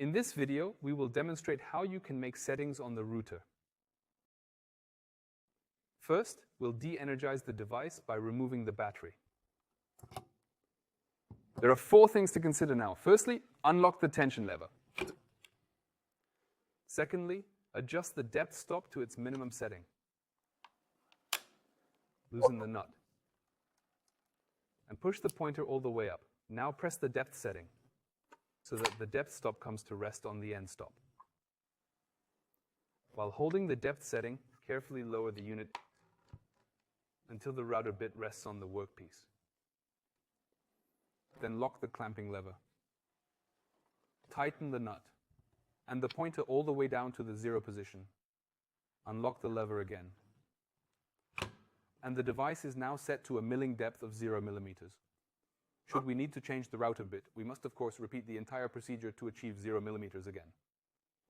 In this video, we will demonstrate how you can make settings on the router. First, we'll de-energize the device by removing the battery. There are 4 things to consider now. Firstly, unlock the tension lever. Secondly, adjust the depth stop to its minimum setting. Loosen the nut. And push the pointer all the way up. Now press the depth setting so that the depth stop comes to rest on the end stop. While holding the depth setting, carefully lower the unit until the router bit rests on the workpiece. Then lock the clamping lever. Tighten the nut and the pointer all the way down to the 0 position. Unlock the lever again. And the device is now set to a milling depth of 0 millimeters. Should we need to change the router bit, we must of course repeat the entire procedure to achieve 0 millimeters again.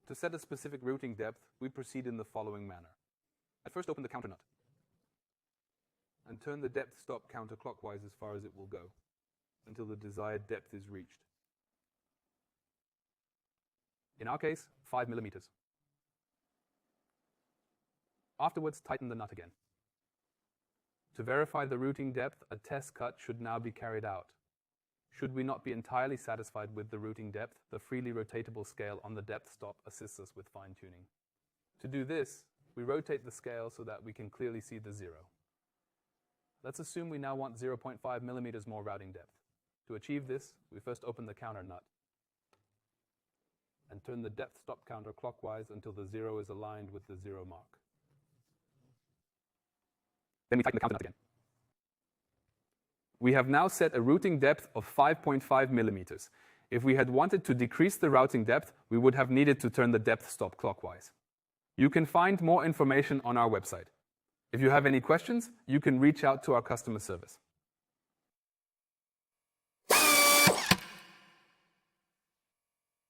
To set a specific routing depth, we proceed in the following manner. At first, open the counter nut and turn the depth stop counterclockwise as far as it will go, until the desired depth is reached. In our case, 5 millimeters. Afterwards, tighten the nut again. To verify the routing depth, a test cut should now be carried out. Should we not be entirely satisfied with the routing depth, the freely rotatable scale on the depth stop assists us with fine-tuning. To do this, we rotate the scale so that we can clearly see the 0. Let's assume we now want 0.5 millimeters more routing depth. To achieve this, we first open the counter nut and turn the depth stop counterclockwise until the 0 is aligned with the 0 mark. Then we tighten the counter nut again. We have now set a routing depth of 5.5 millimeters. If we had wanted to decrease the routing depth, we would have needed to turn the depth stop clockwise. You can find more information on our website. If you have any questions, you can reach out to our customer service.